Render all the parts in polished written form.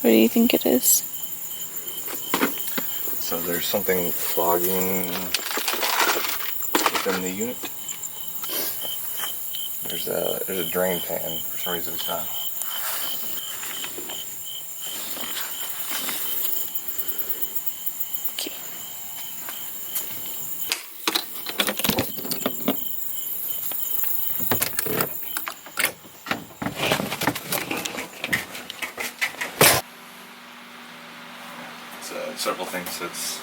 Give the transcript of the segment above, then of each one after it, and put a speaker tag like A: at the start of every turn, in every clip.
A: What do you think it is?
B: So there's something clogging within the unit. There's a drain pan. For some reason it's not.
A: Okay.
B: Several things that's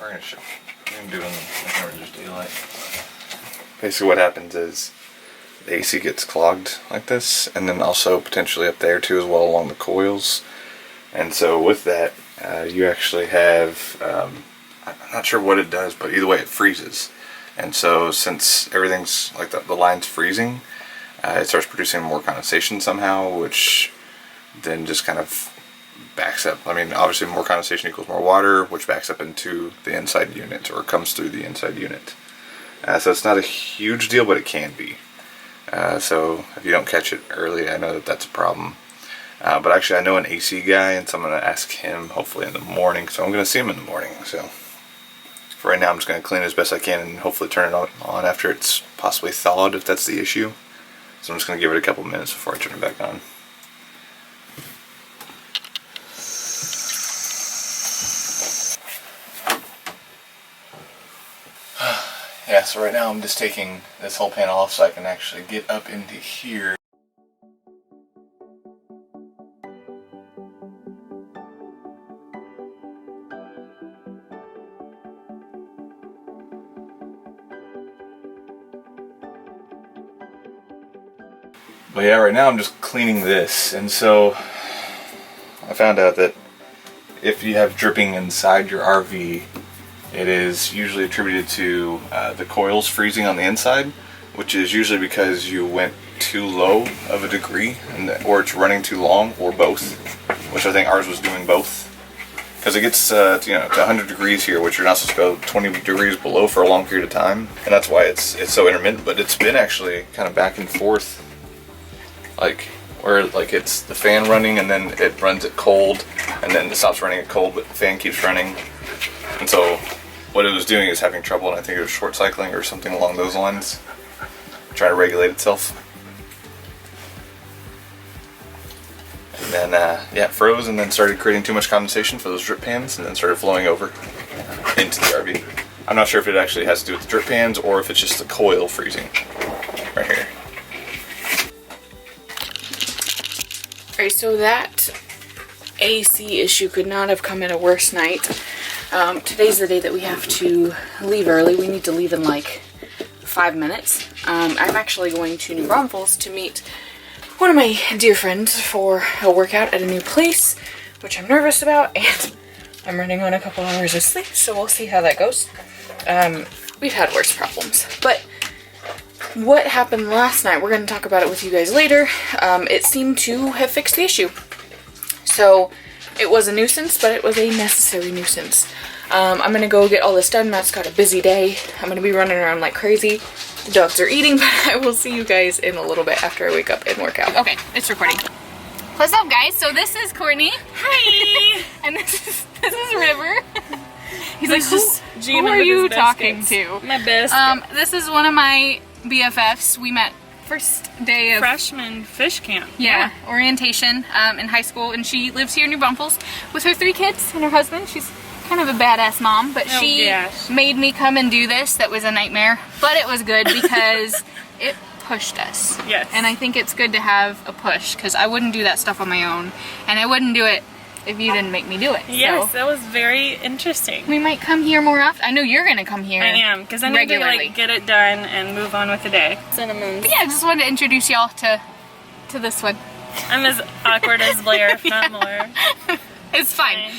B: we're gonna do it in just daylight. Basically what happens is the AC gets clogged like this, and then also potentially up there too as well along the coils. And so with that you actually have I'm not sure what it does, but either way it freezes. And so since everything's like the line's freezing, it starts producing more condensation somehow, which then just kind of backs up. I mean, obviously more condensation equals more water, which backs up into the inside unit, or comes through the inside unit. So it's not a huge deal, but it can be. So if you don't catch it early, I know that that's a problem. But actually I know an AC guy, and so I'm going to ask him hopefully in the morning. So I'm going to see him in the morning. So for right now I'm just going to clean it as best I can and hopefully turn it on after it's possibly thawed, if that's the issue. So I'm just going to give it a couple minutes before I turn it back on. Yeah, so right now I'm just taking this whole panel off so I can actually get up into here. But yeah, right now I'm just cleaning this, and so I found out that if you have dripping inside your RV, it is usually attributed to the coils freezing on the inside, which is usually because you went too low of a degree, or it's running too long, or both, which I think ours was doing both. Because it gets to 100 degrees here, which you're not supposed to go 20 degrees below for a long period of time, and that's why it's so intermittent. But it's been actually kind of back and forth, where it's the fan running and then it runs at cold, and then it stops running at cold, but the fan keeps running. And so what it was doing is having trouble, and I think it was short cycling or something along those lines, trying to regulate itself. And then yeah, it froze and then started creating too much condensation for those drip pans, and then started flowing over into the RV. I'm not sure if it actually has to do with the drip pans or if it's just the coil freezing right here.
A: Alright, so that AC issue could not have come at a worse night. Today's the day that we have to leave early. We need to leave in like 5 minutes. I'm actually going to New Braunfels to meet one of my dear friends for a workout at a new place, which I'm nervous about, and I'm running on a couple hours of sleep, so we'll see how that goes. We've had worse problems, but what happened last night, we're going to talk about it with you guys later. It seemed to have fixed the issue. So it was a nuisance, but it was a necessary nuisance. I'm going to go get all this done. Matt's got a busy day. I'm going to be running around like crazy. The dogs are eating, but I will see you guys in a little bit after I wake up and work out. Okay, it's recording. What's up, guys? So this is Courtney. Hi! And this is River. He's like, who are you talking to?
C: My best.
A: This is one of my BFFs. We met first day of
C: freshman fish camp.
A: Yeah, orientation in high school, and she lives here in New Braunfels with her 3 kids and her husband. She's kind of a badass mom, but she made me come and do this. That was a nightmare, but it was good because it pushed us.
C: Yes.
A: And I think it's good to have a push, because I wouldn't do that stuff on my own, and I wouldn't do it if you didn't make me do it.
C: Yes,
A: so
C: that was very interesting.
A: we might come here more often. I know you're gonna come here.
C: I am, because I need
A: regularly
C: to like get it done and move on with the day. Cinnamon.
A: But yeah, I just wanted to introduce y'all to this one.
C: I'm as awkward as Blair, if not more.
A: It's fine.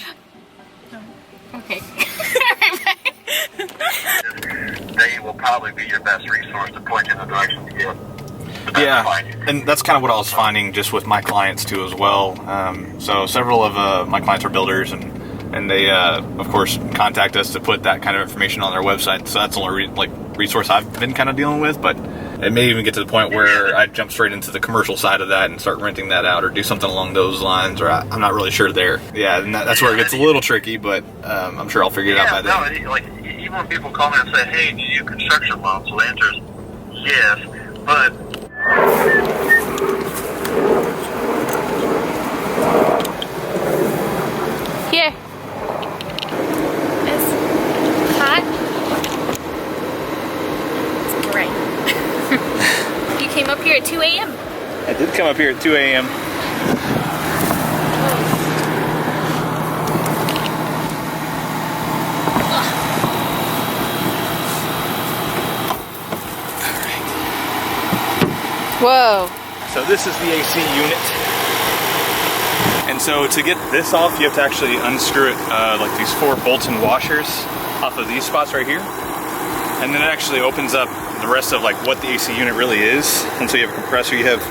A: Okay.
D: They will probably be your best resource to point you in the direction to get.
B: Yeah, and that's kind of what I was finding just with my clients too as well. So several of my clients are builders, and they of course contact us to put that kind of information on their website. So that's the only resource I've been kind of dealing with. But It may even get to the point where I jump straight into the commercial side of that and start renting that out, or do something along those lines, or I'm not really sure there. Yeah, and that's where it gets a little tricky, but I'm sure I'll figure it out by then.
D: No, like, even when people call me and say, hey, do you do construction loans? So the answer is yes, but...
A: Here. It's hot. It's great. You came up here at 2 a.m.
B: I did come up here at 2 a.m.
A: Whoa.
B: So this is the AC unit. And so to get this off, you have to actually unscrew it, like these 4 bolts and washers off of these spots right here. And then it actually opens up the rest of like what the AC unit really is. And so you have a compressor, you have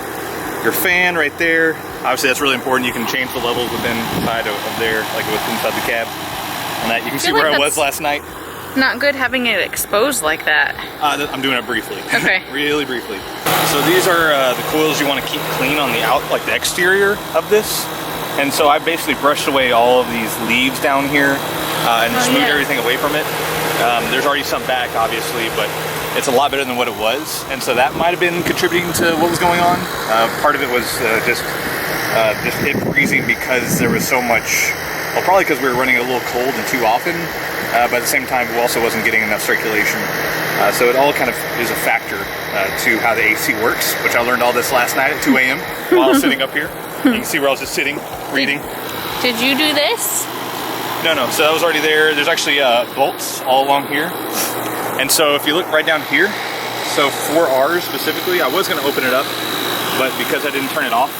B: your fan right there. Obviously that's really important. You can change the levels within inside of there, like what's inside the cab. And that you can see
A: like
B: where I was last night.
A: Not good having it exposed like that.
B: I'm doing it briefly.
A: Okay.
B: Really briefly. So these are the coils you want to keep clean on the like the exterior of this. And so I basically brushed away all of these leaves down here and just moved everything away from it. There's already some back, obviously, but it's a lot better than what it was. And so that might have been contributing to what was going on. Part of it was just it freezing because there was so much, well, probably because we were running a little cold and too often. But at the same time, we also wasn't getting enough circulation. So it all kind of is a factor to how the AC works, which I learned all this last night at 2 a.m. while I was sitting up here. You can see where I was just sitting, reading.
A: Did you do this?
B: No, so that was already there. There's actually bolts all along here. And so if you look right down here, so for ours specifically, I was going to open it up, but because I didn't turn it off,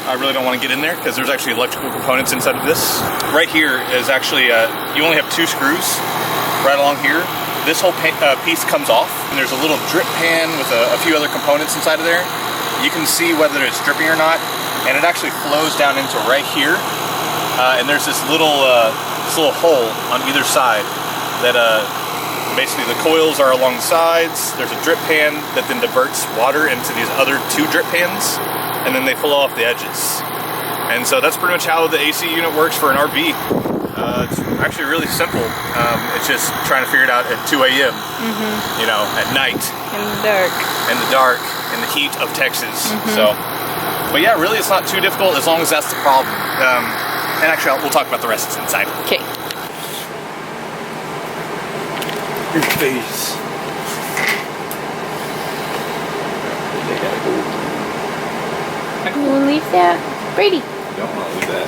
B: I really don't want to get in there because there's actually electrical components inside of this. Right here is actually, you only have 2 screws right along here. This whole piece comes off, and there's a little drip pan with a few other components inside of there. You can see whether it's dripping or not, and it actually flows down into right here. And there's this little hole on either side that basically the coils are along the sides. There's a drip pan that then diverts water into these other 2 drip pans, and then they flow off the edges. And so that's pretty much how the AC unit works for an RV. It's actually really simple. It's just trying to figure it out at 2 a.m. You know, at night.
A: In the dark.
B: In the dark, in the heat of Texas. So, but yeah, really it's not too difficult as long as that's the problem. And actually, we'll talk about the rest inside.
A: Okay.
B: Your face.
A: We'll leave that. Brady.
B: Don't want to leave that.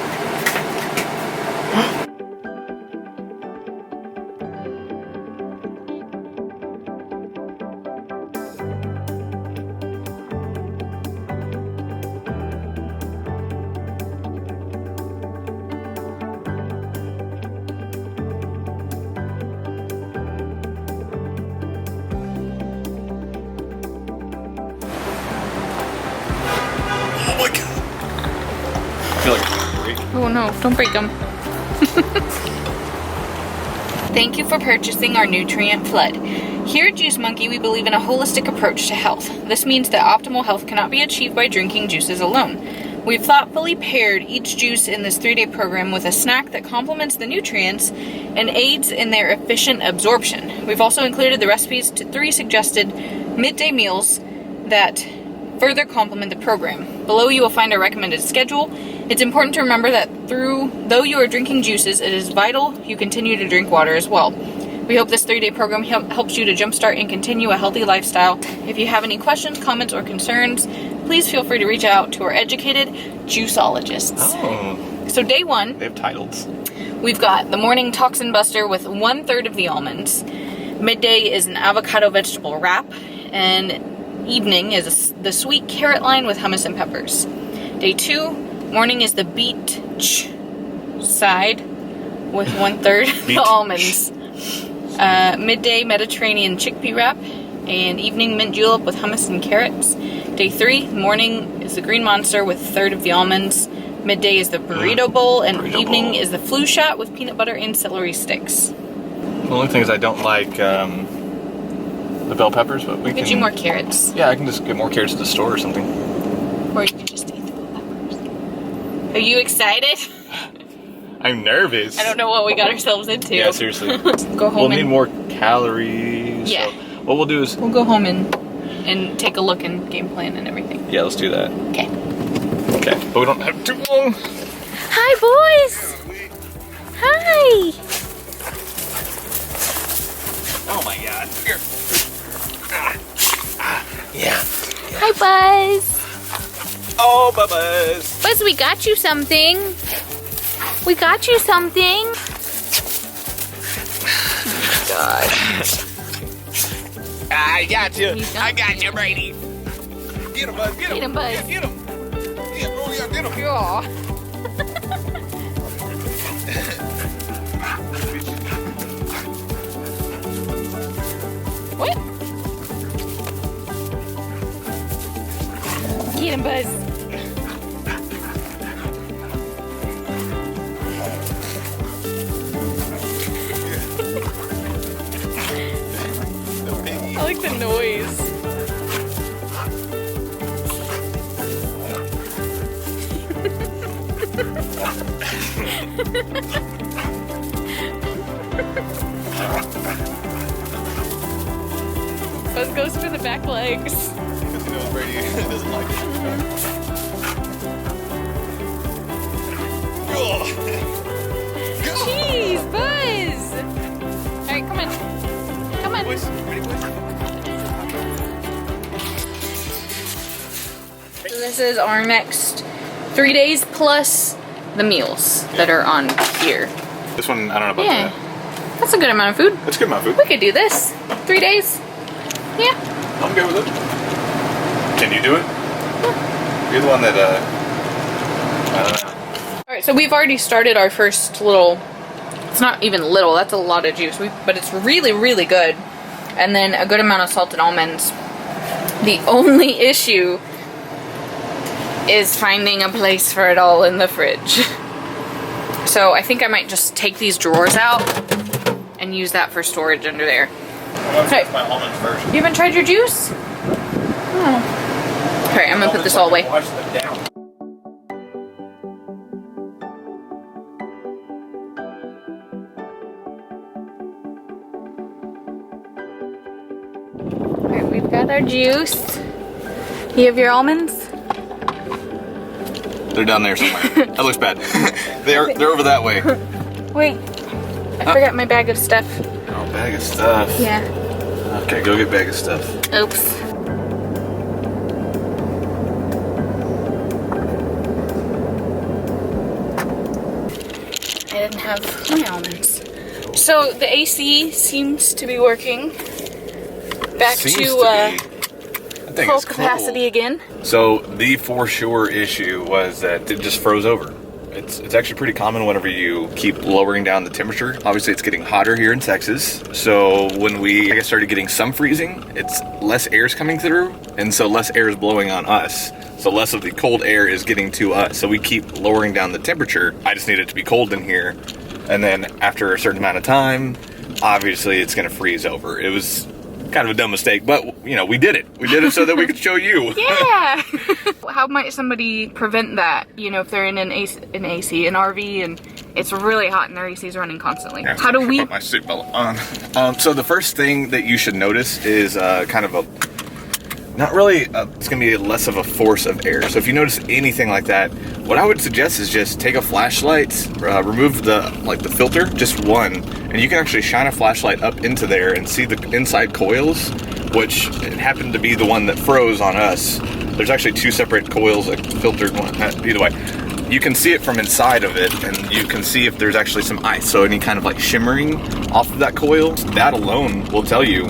B: Oh my god. I feel like
A: Oh no, don't break them. Thank you for purchasing our nutrient flood. Here at Juice Monkey, we believe in a holistic approach to health. This means that optimal health cannot be achieved by drinking juices alone. We've thoughtfully paired each juice in this 3-day program with a snack that complements the nutrients and aids in their efficient absorption. We've also included the recipes to 3 suggested midday meals that further complement the program. Below you will find our recommended schedule. It's important to remember that though you are drinking juices, it is vital you continue to drink water as well. We hope this 3-day program helps you to jumpstart and continue a healthy lifestyle. If you have any questions, comments, or concerns, please feel free to reach out to our educated juiceologists.
B: oh,
A: So day 1,
B: they have titles.
A: we've got the morning toxin buster with 1/3 of the almonds. Midday is an avocado vegetable wrap, and evening is the sweet carrot line with hummus and peppers. Day 2, morning is the beet side with 1/3 the almonds. Midday Mediterranean chickpea wrap, and evening mint julep with hummus and carrots. Day 3, morning is the green monster with 1/3 of the almonds. Midday is the burrito bowl, and
B: Burrito
A: evening
B: bowl.
A: is the flu shot with peanut butter and celery sticks.
B: The only things I don't like the bell peppers, but we can
A: get you more carrots.
B: Yeah, I can just get more carrots at the store or something.
A: Or you can just eat the bell peppers. Are you excited?
B: I'm nervous.
A: I don't know what we got ourselves into.
B: Yeah, seriously.
A: Go home
B: We'll need more calories.
A: Yeah.
B: So what we'll do is...
A: We'll go home and take a look and game plan and everything.
B: Yeah, let's do that.
A: Okay.
B: Okay, but we don't have too long.
A: Hi, boys. Hi.
B: Oh my god. Here. Yeah.
A: Hi, Buzz.
B: Oh, Buzz.
A: Buzz, we got you something. We got you something. God.
B: I got you.
A: I got
B: you, Brady. Get him, Buzz. Get him.
A: Get him, Buzz.
B: Yeah, get him. Yeah, oh yeah, get him.
A: Aw. What? Get him, Buzz. I like the noise. Buzz goes for the back legs.
B: Because you know Brady doesn't like it.
A: Jeez, Buzz! Alright, come on. Come on. So this is our next 3 days plus the meals that are on here.
B: This one, I don't know about
A: Yeah.
B: that.
A: That's a good amount of food.
B: That's a good amount of
A: We
B: food.
A: could do this. 3 days. Yeah.
B: I'm good with it. Can you do it? You're the one that, I don't know.
A: Alright, so we've already started our first little, it's not even little, that's a lot of juice, but it's really, really good. And then a good amount of salted almonds. The only issue is finding a place for it all in the fridge. So I think I might just take these drawers out and use that for storage under there.
B: Okay. My almonds first.
A: You haven't tried your juice? Oh. Alright, I'm gonna put this all away.
B: Wash them down.
A: Alright, we've got our juice. You have your almonds?
B: They're down there somewhere. That looks bad. They're over that way.
A: Wait, I forgot my bag of stuff.
B: Oh, bag of stuff.
A: Yeah.
B: Okay, go get bag of stuff.
A: Oops. I didn't have my almonds. So the AC seems to be working. Back
B: Seems
A: to
B: I think
A: full
B: it's
A: capacity
B: cool.
A: again.
B: So the for sure issue was that it just froze over. It's actually pretty common whenever you keep lowering down the temperature. Obviously it's getting hotter here in Texas. So when we started getting some freezing, it's less air is coming through, and so less air is blowing on us. So less of the cold air is getting to us. So we keep lowering down the temperature. I just need it to be cold in here. And then after a certain amount of time, obviously it's gonna freeze over. It was kind of a dumb mistake, but you know, we did it. We did it so that we could show you.
A: Yeah. How might somebody prevent that? You know, if they're in an RV, and it's really hot and their AC is running constantly.
B: Yeah,
A: How do we?
B: Put my seatbelt on. So the first thing that you should notice is kind of a, not really, it's gonna be less of a force of air. So if you notice anything like that, what I would suggest is just take a flashlight, remove the filter, just one, and you can actually shine a flashlight up into there and see the inside coils, which happened to be the one that froze on us. There's actually two separate coils, a filtered one, either way. You can see it from inside of it, and you can see if there's actually some ice, so any kind of like shimmering off of that coil. That alone will tell you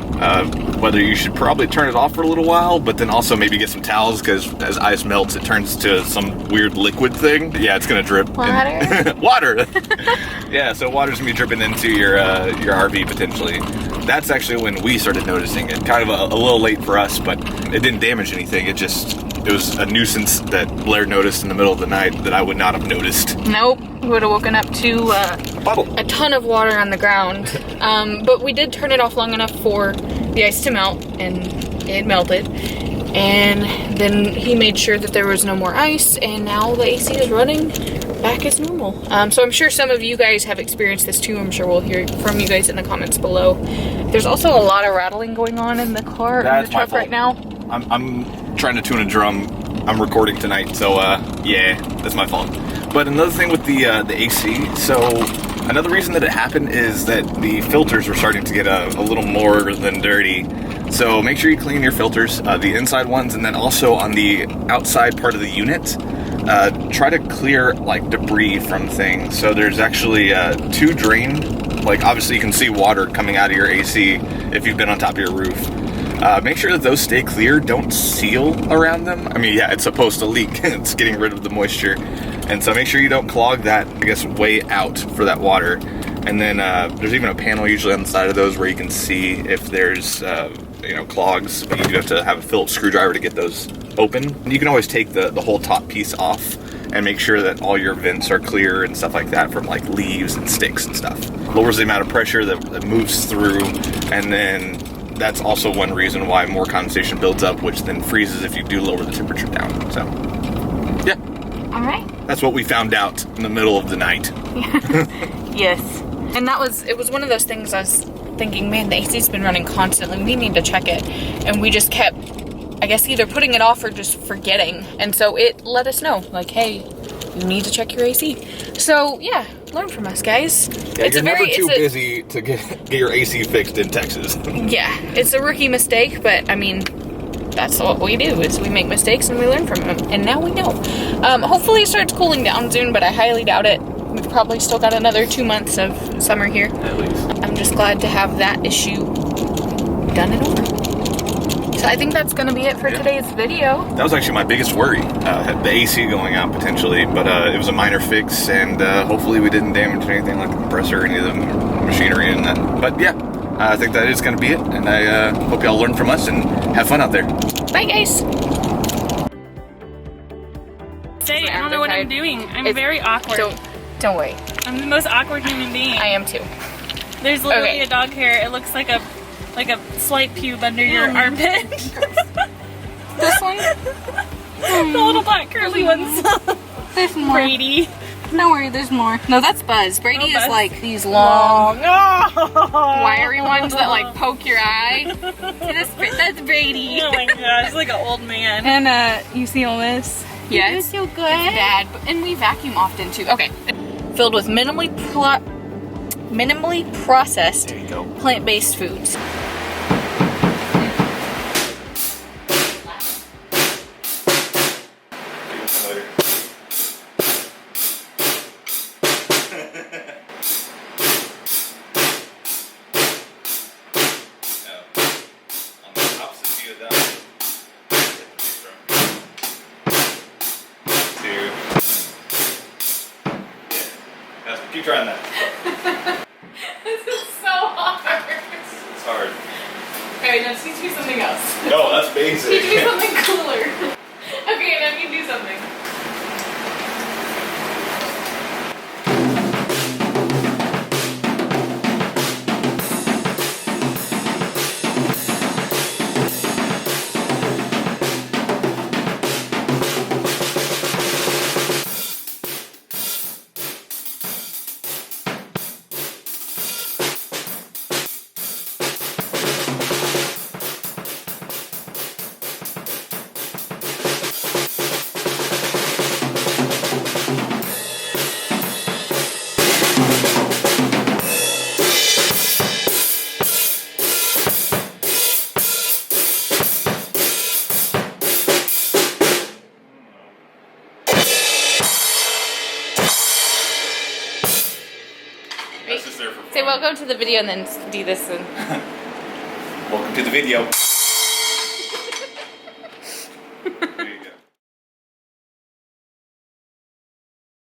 B: whether you should probably turn it off for a little while, but then also maybe get some towels, because as ice melts, it turns to some weird liquid thing. Yeah, it's gonna drip.
A: Water?
B: Water! Yeah, so water's gonna be dripping into your RV potentially. That's actually when we started noticing it. Kind of a little late for us, but it didn't damage anything. It was a nuisance that Blair noticed in the middle of the night that I would not have noticed.
A: Nope. We would have woken up to
B: Puddle.
A: a ton of water on the ground. But we did turn it off long enough for the ice to melt, and it melted. And then he made sure that there was no more ice, and now the AC is running back as normal. So I'm sure some of you guys have experienced this too. I'm sure we'll hear from you guys in the comments below. There's also a lot of rattling going on in the car, in the truck right now.
B: I'm trying to tune a drum. I'm recording tonight, so yeah, that's my fault. But another thing with the AC, so another reason that it happened is that the filters were starting to get a little more than dirty. So make sure you clean your filters, the inside ones, and then also on the outside part of the unit, try to clear like debris from things. So there's actually 2 drain, like obviously you can see water coming out of your AC if you've been on top of your roof. Make sure that those stay clear, don't seal around them. I mean, yeah, it's supposed to leak, it's getting rid of the moisture. And so make sure you don't clog that, I guess, way out for that water. And then there's even a panel usually on the side of those where you can see if there's clogs, but you do have to have a Phillips screwdriver to get those open. And you can always take the whole top piece off and make sure that all your vents are clear and stuff like that from like leaves and sticks and stuff. Lowers the amount of pressure that moves through, and then that's also one reason why more condensation builds up, which then freezes if you do lower the temperature down. So, yeah.
A: All right.
B: That's what we found out in the middle of the night.
A: Yes. And it was one of those things I was thinking, man, the AC's been running constantly. We need to check it. And we just kept, I guess, either putting it off or just forgetting. And so it let us know, like, hey, you need to check your AC. So, yeah, learn from us, guys.
B: Yeah, you're never too busy to get your AC fixed in Texas.
A: Yeah, it's a rookie mistake, but, I mean, that's what we do, is we make mistakes and we learn from them. And now we know. Hopefully it starts cooling down soon, but I highly doubt it. We've probably still got another 2 months of summer here.
B: At least.
A: I'm just glad to have that issue done and over. So I think that's going to be it for today's video.
B: That was actually my biggest worry, the AC going out potentially, but it was a minor fix, and hopefully we didn't damage anything like the compressor or any of the machinery in that. But yeah, I think that is going to be it, and I hope y'all learn from us and have fun out there.
A: Bye, guys.
C: Say, I don't know what I'm doing. I'm very awkward.
A: Don't worry.
C: I'm the most awkward human being.
A: I am too.
C: There's literally a dog hair. It looks like a slight pube under your armpit.
A: This one?
C: The little black curly ones.
A: There's more.
C: Brady.
A: Don't worry, there's more. No, that's Buzz. Brady
C: Buzz.
A: is like these long wiry ones that like poke your eye. That's Brady.
C: Oh my gosh, like an old man.
A: And you see all this? Yeah, it's so good. It's bad, and we vacuum often too. Okay, filled with minimally processed plant-based foods.
B: Keep trying that.
A: This is so hard.
B: It's hard.
A: Okay, now teach me something else.
B: No, that's basic.
A: Teach me something cooler. Okay, now you do something.
B: That's just there for fun.
A: Say welcome to the video and then do this. And
B: Welcome to the video.